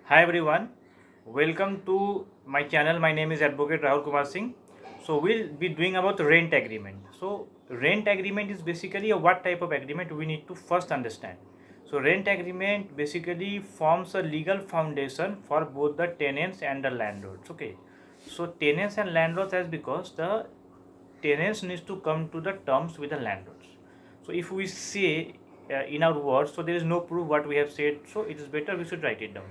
Hi everyone, welcome to my channel. My name is Advocate Rahul Kumar Singh. So we'll be doing about rent agreement. So rent agreement is basically a what type of agreement we need to first understand. So rent agreement basically forms a legal foundation for both the tenants and the landlords. Okay. So tenants and landlords as because the tenants needs to come to the terms with the landlords. So if we say in our words, so there is no proof what we have said. So it is better we should write it down.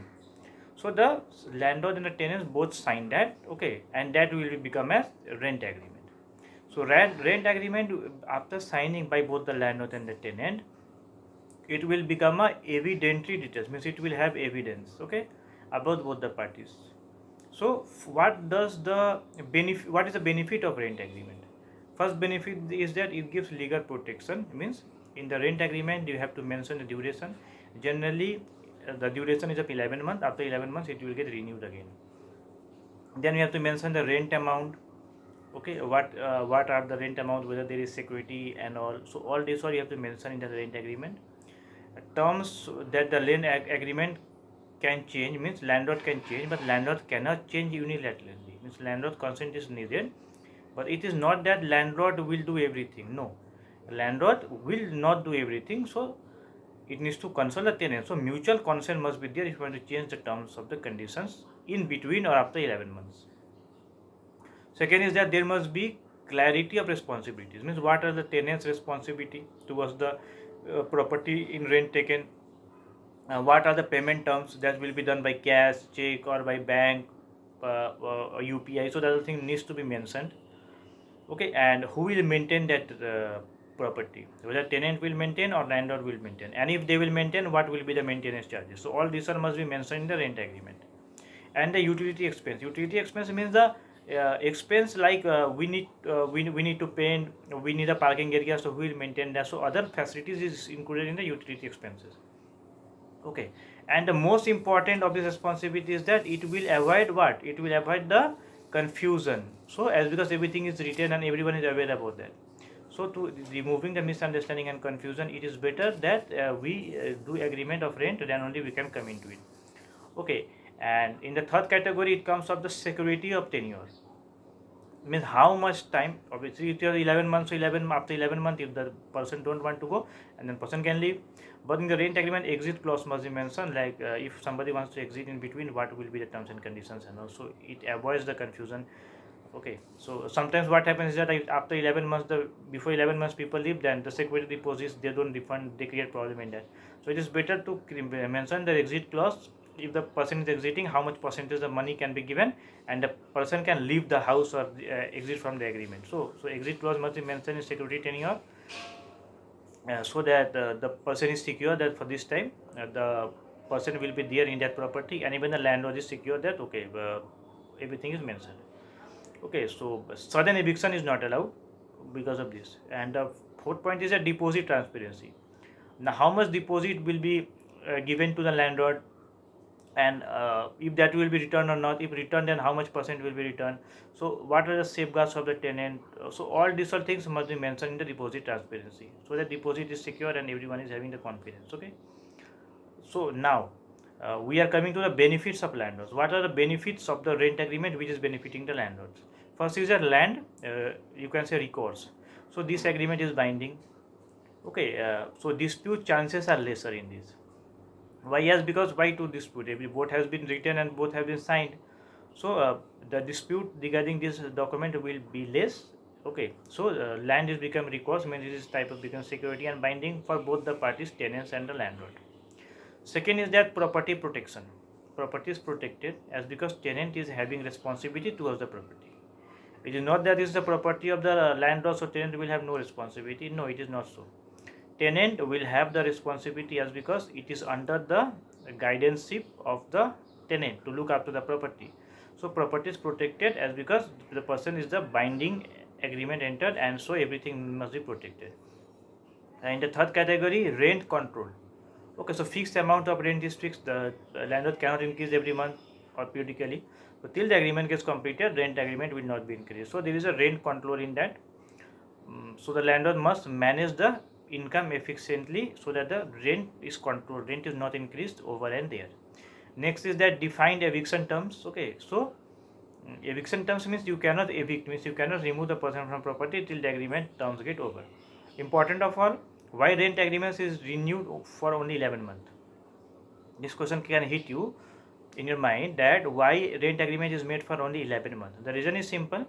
So the landlord and the tenants both sign that, okay, and that will become as rent agreement. So rent agreement after signing by both the landlord and the tenant, it will become a evidentiary details, means it will have evidence, okay, about both the parties. So what does the benefit? What is the benefit of rent agreement? First benefit is that it gives legal protection. Means in the rent agreement you have to mention the duration. Generally, the duration is of 11 months. After 11 months, it will get renewed again. Then you have to mention the rent amount. Okay, what are the rent amount? Whether there is security and all. So all this all you have to mention in the rent agreement. Terms that the agreement can change, means landlord can change, but landlord cannot change unilaterally, means landlord consent is needed, but it is not that landlord will do everything. No, landlord will not do everything. So it needs to consult the tenant. So mutual consent must be there if you want to change the terms of the conditions in between or after 11 months. Second is that there must be clarity of responsibilities, means what are the tenant's responsibility towards the property in rent taken. What are the payment terms that will be done by cash, check, or by bank, or UPI. So that whole thing needs to be mentioned. Okay, and who will maintain that property? Whether tenant will maintain or landlord will maintain, and if they will maintain, what will be the maintenance charges? So all these are must be mentioned in the rent agreement. And the utility expense. Utility expense means the expense like we need to paint, we need a parking area, so we will maintain that. So other facilities is included in the utility expenses. Okay, and the most important of this responsibility is that it will avoid what? It will avoid the confusion. So as because everything is written and everyone is aware about that, so to removing the misunderstanding and confusion, it is better that we do agreement of rent, then only we can come into it. Okay, and in the third category it comes of the security of tenure, means how much time. Obviously it is 11 months, so 11 after 11 months if the person don't want to go, and then person can leave. But in the rent agreement, exit clause must be mentioned, like if somebody wants to exit in between, what will be the terms and conditions, and also it avoids the confusion. Okay, so sometimes what happens is that after 11 months, the before 11 months people leave, then the security deposits they don't refund, they create problem in that. So it is better to mention the exit clause. If the person is exiting, how much percentage of money can be given, and the person can leave the house or exit from the agreement. So exit clause must be mentioned in security tenure, so that the person is secure that for this time the person will be there in that property, and even the landlord is secure that okay, everything is mentioned. Okay, so sudden eviction is not allowed because of this. And the fourth point is a deposit transparency. Now, how much deposit will be given to the landlord, and if that will be returned or not. If returned, then how much percent will be returned. So what are the safeguards of the tenant? So all these are things must be mentioned in the deposit transparency, so that deposit is secure and everyone is having the confidence. Okay, so now we are coming to the benefits of landlords. What are the benefits of the rent agreement which is benefiting the landlords? First is that land, you can say recourse. So this agreement is binding. Okay, so dispute chances are lesser in this. Why? Yes, because why to dispute? Every both has been written and both have been signed. So the dispute regarding this document will be less. Okay, so land is become recourse, means this type of become security and binding for both the parties, tenants and the landlord. Second is that property protection. Property is protected as because tenant is having responsibility towards the property. It is not that this is the property of the landlord, so tenant will have no responsibility. No, it is not so. Tenant will have the responsibility as because it is under the guardianship of the tenant to look after the property. So property is protected as because the person is the binding agreement entered, and so everything must be protected. And the third category, rent control. Okay, so fixed amount of rent is fixed. The landlord cannot increase every month or periodically. So till the agreement gets completed, rent agreement will not be increased. So there is a rent control in that. So the landlord must manage the income efficiently so that the rent is controlled. Rent is not increased over and there. Next is that defined eviction terms. Okay, so eviction terms means you cannot evict, means you cannot remove the person from property till the agreement terms get over. Important of all, why rent agreements is renewed for only 11 months? This question can hit you in your mind, that why rent agreement is made for only 11 months. The reason is simple.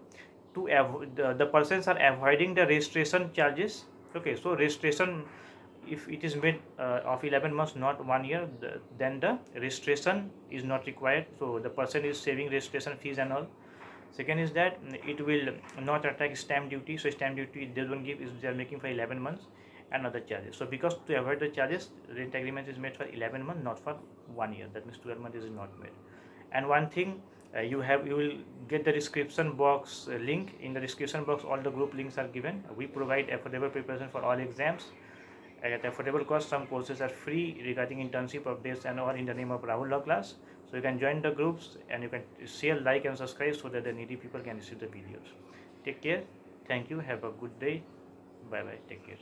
To the persons are avoiding the registration charges. Okay, so registration, if it is made of 11 months, not 1 year, then the registration is not required, so the person is saving registration fees and all. Second is that it will not attract stamp duty, so stamp duty they don't give, is they are making for 11 months, and other charges. So because to avoid the charges, rent agreement is made for 11 months, not for 1 year. That means 12 months is not made. And one thing, you will get the description box link. In the description box, all the group links are given. We provide affordable preparation for all exams at affordable cost. Some courses are free regarding internship updates and all in the name of Rahul Law Class. So you can join the groups, and you can share, like, and subscribe so that the needy people can receive the videos. Take care. Thank you. Have a good day. Bye bye. Take care.